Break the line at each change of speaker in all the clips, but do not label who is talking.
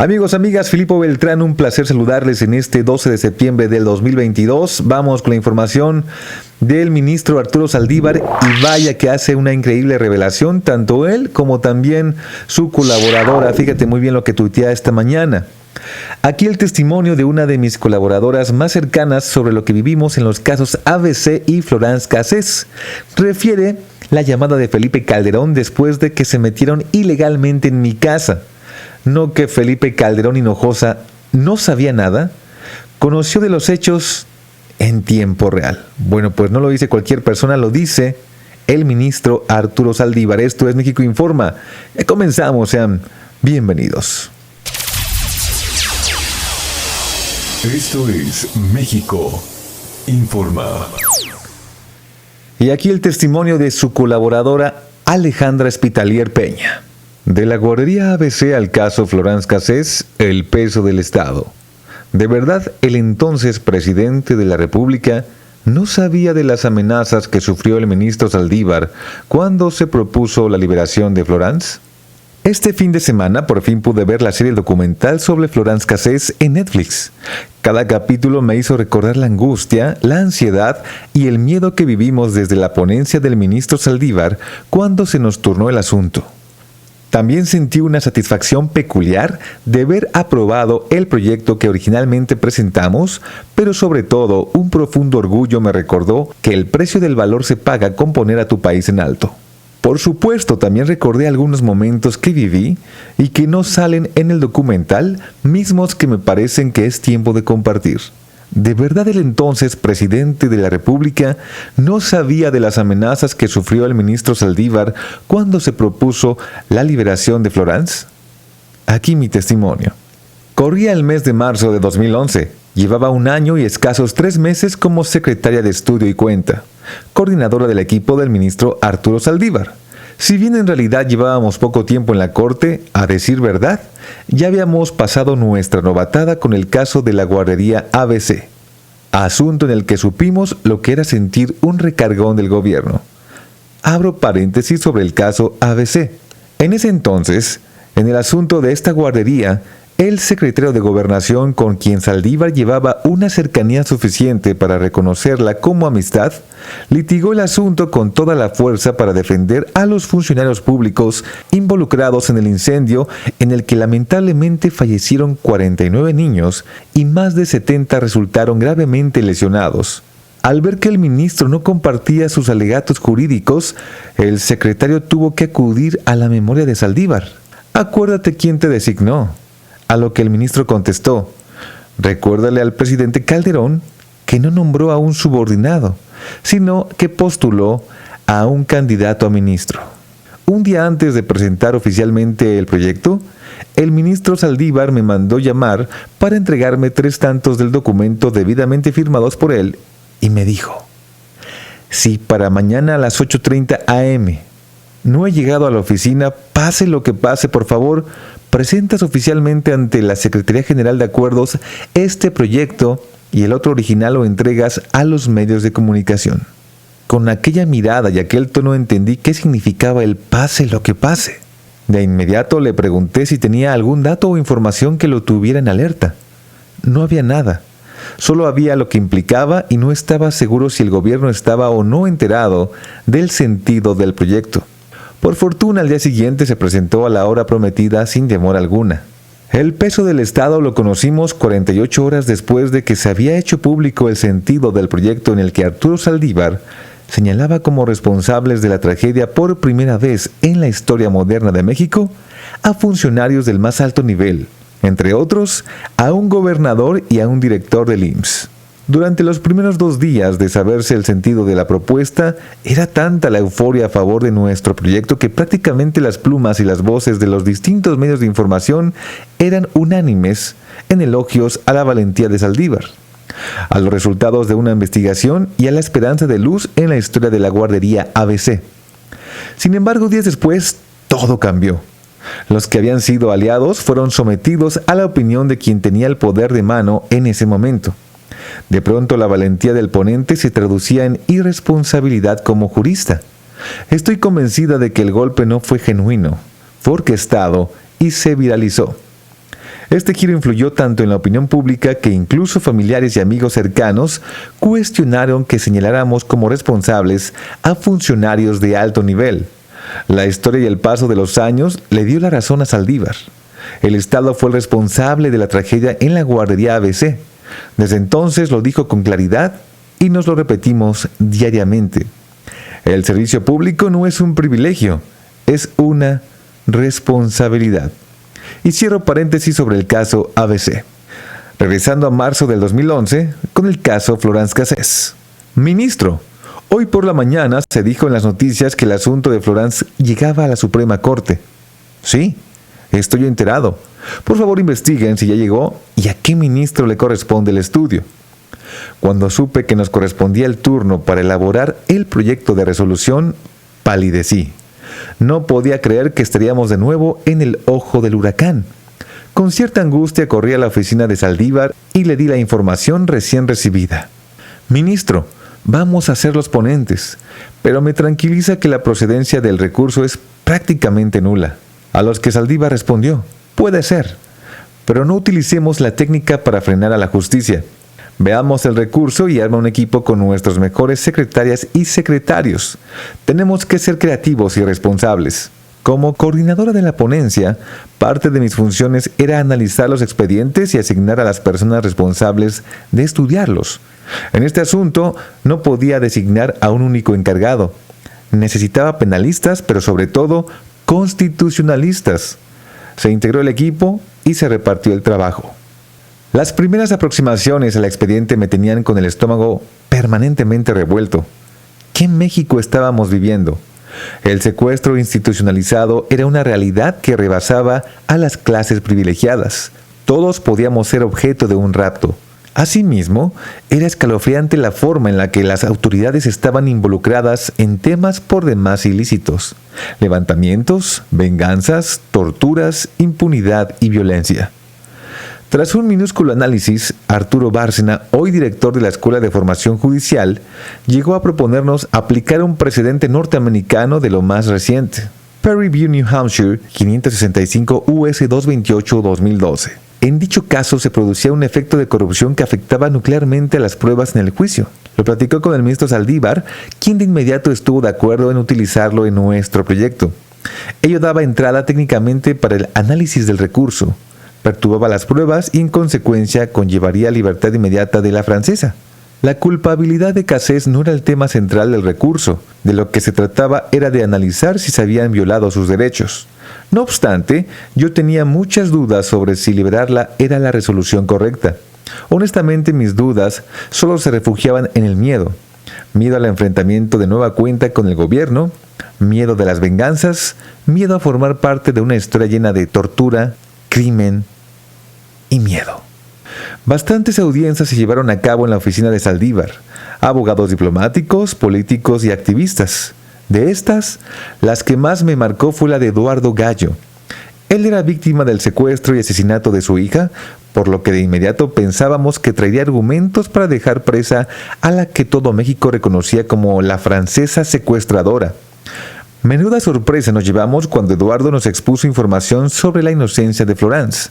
Amigos, amigas, Filipo Beltrán, un placer saludarles en este 12 de septiembre del 2022. Vamos con la información del ministro Arturo Saldívar y vaya que hace una increíble revelación, tanto él como también su colaboradora. Fíjate muy bien lo que tuitea esta mañana. Aquí el testimonio de una de mis colaboradoras más cercanas sobre lo que vivimos en los casos ABC y Florence Cassés. Refiere la llamada de Felipe Calderón después de que se metieron ilegalmente en mi casa. No que Felipe Calderón Hinojosa no sabía nada, conoció de los hechos en tiempo real. Bueno, pues no lo dice cualquier persona, lo dice el ministro Arturo Saldívar. Esto es México Informa. Comenzamos, sean bienvenidos.
Esto es México Informa.
Y aquí el testimonio de su colaboradora Alejandra Espitalier Peña. De la guardería ABC al caso Florence Cassés, el peso del Estado. ¿De verdad el entonces presidente de la República no sabía de las amenazas que sufrió el ministro Saldívar cuando se propuso la liberación de Florence? Este fin de semana por fin pude ver la serie documental sobre Florence Cassés en Netflix. Cada capítulo me hizo recordar la angustia, la ansiedad y el miedo que vivimos desde la ponencia del ministro Saldívar cuando se nos turnó el asunto. También sentí una satisfacción peculiar de ver aprobado el proyecto que originalmente presentamos, pero sobre todo un profundo orgullo me recordó que el precio del valor se paga con poner a tu país en alto. Por supuesto, también recordé algunos momentos que viví y que no salen en el documental, mismos que me parecen que es tiempo de compartir. ¿De verdad el entonces presidente de la República no sabía de las amenazas que sufrió el ministro Saldívar cuando se propuso la liberación de Florence? Aquí mi testimonio. Corría el mes de marzo de 2011. Llevaba 1 año y escasos 3 meses como secretaria de Estudio y Cuenta, coordinadora del equipo del ministro Arturo Saldívar. Si bien en realidad llevábamos poco tiempo en la corte, a decir verdad, ya habíamos pasado nuestra novatada con el caso de la guardería ABC, asunto en el que supimos lo que era sentir un recargón del gobierno. Abro paréntesis sobre el caso ABC. En ese entonces, en el asunto de esta guardería, el secretario de Gobernación, con quien Saldívar llevaba una cercanía suficiente para reconocerla como amistad, litigó el asunto con toda la fuerza para defender a los funcionarios públicos involucrados en el incendio en el que lamentablemente fallecieron 49 niños y más de 70 resultaron gravemente lesionados. Al ver que el ministro no compartía sus alegatos jurídicos, el secretario tuvo que acudir a la memoria de Saldívar. Acuérdate quién te designó. A lo que el ministro contestó: recuérdale al presidente Calderón que no nombró a un subordinado, sino que postuló a un candidato a ministro. Un día antes de presentar oficialmente el proyecto, el ministro Saldívar me mandó llamar para entregarme 3 tantos del documento debidamente firmados por él y me dijo: si para mañana a las 8:30 am no he llegado a la oficina, pase lo que pase, por favor, presentas oficialmente ante la Secretaría General de Acuerdos este proyecto y el otro original lo entregas a los medios de comunicación. Con aquella mirada y aquel tono entendí qué significaba el pase lo que pase. De inmediato le pregunté si tenía algún dato o información que lo tuviera en alerta. No había nada. Solo había lo que implicaba y no estaba seguro si el gobierno estaba o no enterado del sentido del proyecto. Por fortuna, al día siguiente se presentó a la hora prometida sin demora alguna. El peso del Estado lo conocimos 48 horas después de que se había hecho público el sentido del proyecto en el que Arturo Saldívar señalaba como responsables de la tragedia por primera vez en la historia moderna de México a funcionarios del más alto nivel, entre otros, a un gobernador y a un director del IMSS. Durante los primeros 2 días de saberse el sentido de la propuesta, era tanta la euforia a favor de nuestro proyecto que prácticamente las plumas y las voces de los distintos medios de información eran unánimes en elogios a la valentía de Saldívar, a los resultados de una investigación y a la esperanza de luz en la historia de la guardería ABC. Sin embargo, días después, todo cambió. Los que habían sido aliados fueron sometidos a la opinión de quien tenía el poder de mano en ese momento. De pronto la valentía del ponente se traducía en irresponsabilidad como jurista. Estoy convencida de que el golpe no fue genuino, fue orquestado y se viralizó. Este giro influyó tanto en la opinión pública que incluso familiares y amigos cercanos cuestionaron que señaláramos como responsables a funcionarios de alto nivel. La historia y el paso de los años le dio la razón a Saldívar. El Estado fue el responsable de la tragedia en la guardería ABC. Desde entonces lo dijo con claridad y nos lo repetimos diariamente. El servicio público no es un privilegio, es una responsabilidad. Y cierro paréntesis sobre el caso ABC. Regresando a marzo del 2011, con el caso Florence Cassés. Ministro, hoy por la mañana se dijo en las noticias que el asunto de Florence llegaba a la Suprema Corte. Sí, estoy enterado. Por favor investiguen si ya llegó y a qué ministro le corresponde el estudio. Cuando supe que nos correspondía el turno para elaborar el proyecto de resolución, palidecí. No podía creer que estaríamos de nuevo en el ojo del huracán. Con cierta angustia corrí a la oficina de Saldívar y le di la información recién recibida. Ministro, vamos a ser los ponentes, pero me tranquiliza que la procedencia del recurso es prácticamente nula. A los que Saldívar respondió, puede ser, pero no utilicemos la técnica para frenar a la justicia. Veamos el recurso y arma un equipo con nuestros mejores secretarias y secretarios. Tenemos que ser creativos y responsables. Como coordinadora de la ponencia, parte de mis funciones era analizar los expedientes y asignar a las personas responsables de estudiarlos. En este asunto no podía designar a un único encargado. Necesitaba penalistas, pero sobre todo constitucionalistas. Se integró el equipo y se repartió el trabajo. Las primeras aproximaciones al expediente me tenían con el estómago permanentemente revuelto. ¿Qué México estábamos viviendo? El secuestro institucionalizado era una realidad que rebasaba a las clases privilegiadas. Todos podíamos ser objeto de un rapto. Asimismo, era escalofriante la forma en la que las autoridades estaban involucradas en temas por demás ilícitos: levantamientos, venganzas, torturas, impunidad y violencia. Tras un minúsculo análisis, Arturo Bárcena, hoy director de la Escuela de Formación Judicial, llegó a proponernos aplicar un precedente norteamericano de lo más reciente. Perry v. New Hampshire, 565 US 228-2012. En dicho caso se producía un efecto de corrupción que afectaba nuclearmente a las pruebas en el juicio. Lo platicó con el ministro Saldívar, quien de inmediato estuvo de acuerdo en utilizarlo en nuestro proyecto. Ello daba entrada técnicamente para el análisis del recurso. Perturbaba las pruebas y en consecuencia conllevaría libertad inmediata de la francesa. La culpabilidad de Cassés no era el tema central del recurso. De lo que se trataba era de analizar si se habían violado sus derechos. No obstante, yo tenía muchas dudas sobre si liberarla era la resolución correcta. Honestamente, mis dudas solo se refugiaban en el miedo. Miedo al enfrentamiento de nueva cuenta con el gobierno, miedo de las venganzas, miedo a formar parte de una historia llena de tortura, crimen y miedo. Bastantes audiencias se llevaron a cabo en la oficina de Saldívar, abogados diplomáticos, políticos y activistas. De estas, las que más me marcó fue la de Eduardo Gallo. Él era víctima del secuestro y asesinato de su hija, por lo que de inmediato pensábamos que traería argumentos para dejar presa a la que todo México reconocía como la francesa secuestradora. Menuda sorpresa nos llevamos cuando Eduardo nos expuso información sobre la inocencia de Florence.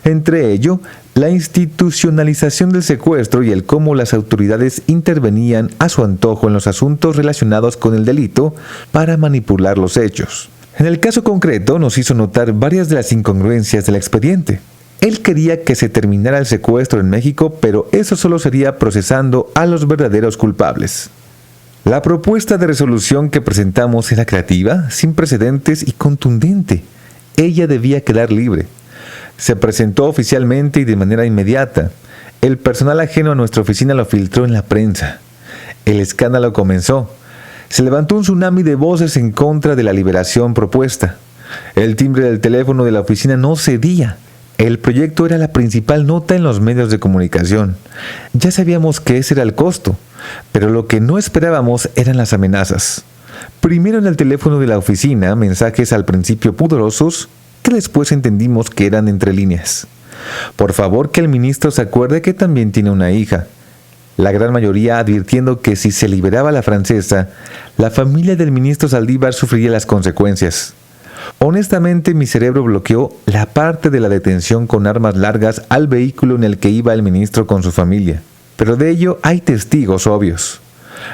Entre ello, la institucionalización del secuestro y el cómo las autoridades intervenían a su antojo en los asuntos relacionados con el delito para manipular los hechos. En el caso concreto nos hizo notar varias de las incongruencias del expediente. Él quería que se terminara el secuestro en México, pero eso solo sería procesando a los verdaderos culpables. La propuesta de resolución que presentamos era creativa, sin precedentes y contundente. Ella debía quedar libre. Se presentó oficialmente y de manera inmediata. El personal ajeno a nuestra oficina lo filtró en la prensa. El escándalo comenzó. Se levantó un tsunami de voces en contra de la liberación propuesta. El timbre del teléfono de la oficina no cedía. El proyecto era la principal nota en los medios de comunicación. Ya sabíamos que ese era el costo, pero lo que no esperábamos eran las amenazas. Primero en el teléfono de la oficina, mensajes al principio pudorosos, que después entendimos que eran entre líneas. Por favor, que el ministro se acuerde que también tiene una hija. La gran mayoría advirtiendo que si se liberaba a la francesa, la familia del ministro Saldívar sufriría las consecuencias. Honestamente, mi cerebro bloqueó la parte de la detención con armas largas al vehículo en el que iba el ministro con su familia, pero de ello hay testigos obvios.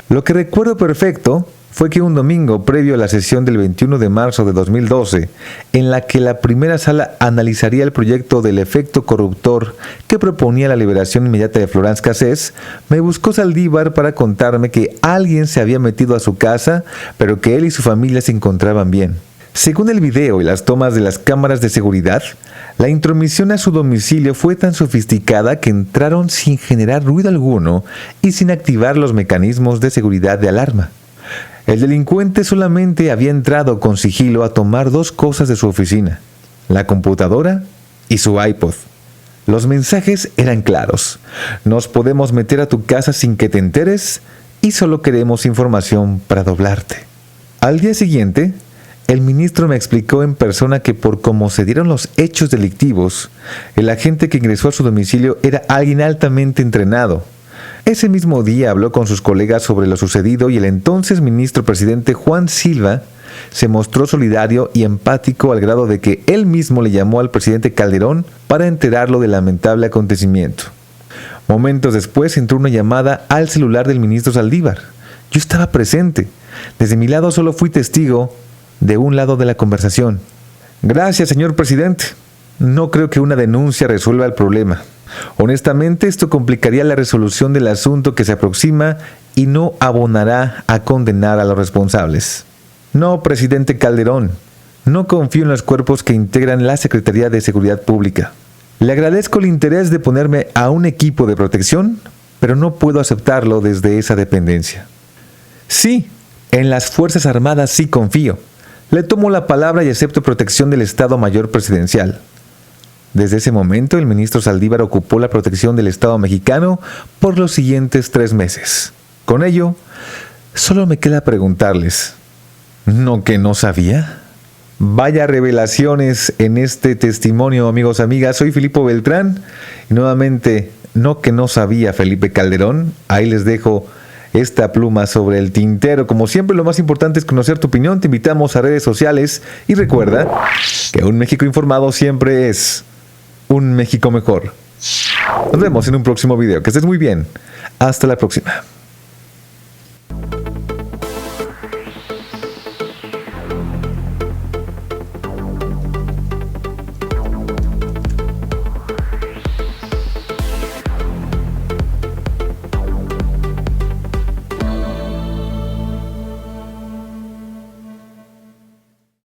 Lo que recuerdo perfecto fue que un domingo previo a la sesión del 21 de marzo de 2012, en la que la primera sala analizaría el proyecto del efecto corruptor que proponía la liberación inmediata de Florence Cassés, me buscó Saldívar para contarme que alguien se había metido a su casa, pero que él y su familia se encontraban bien. Según el video y las tomas de las cámaras de seguridad, la intromisión a su domicilio fue tan sofisticada que entraron sin generar ruido alguno y sin activar los mecanismos de seguridad de alarma. El delincuente solamente había entrado con sigilo a tomar dos cosas de su oficina: la computadora y su iPod. Los mensajes eran claros: nos podemos meter a tu casa sin que te enteres y solo queremos información para doblarte. Al día siguiente, el ministro me explicó en persona que por cómo se dieron los hechos delictivos, el agente que ingresó a su domicilio era alguien altamente entrenado. Ese mismo día habló con sus colegas sobre lo sucedido y el entonces ministro presidente Juan Silva se mostró solidario y empático al grado de que él mismo le llamó al presidente Calderón para enterarlo del lamentable acontecimiento. Momentos después entró una llamada al celular del ministro Saldívar. Yo estaba presente. Desde mi lado solo fui testigo de un lado de la conversación. Gracias, señor presidente. No creo que una denuncia resuelva el problema. Honestamente, esto complicaría la resolución del asunto que se aproxima y no abonará a condenar a los responsables. No, presidente Calderón, no confío en los cuerpos que integran la Secretaría de Seguridad Pública. Le agradezco el interés de ponerme a un equipo de protección, pero no puedo aceptarlo desde esa dependencia. Sí, en las Fuerzas Armadas sí confío. Le tomo la palabra y acepto protección del Estado Mayor Presidencial. Desde ese momento, el ministro Saldívar ocupó la protección del Estado mexicano por los siguientes 3 meses. Con ello, solo me queda preguntarles, ¿no que no sabía? Vaya revelaciones en este testimonio, amigos, amigas. Soy Filipo Beltrán y nuevamente, no que no sabía Felipe Calderón. Ahí les dejo esta pluma sobre el tintero. Como siempre, lo más importante es conocer tu opinión. Te invitamos a redes sociales y recuerda que un México informado siempre es un México mejor. Nos vemos en un próximo video. Que estés muy bien. Hasta la próxima.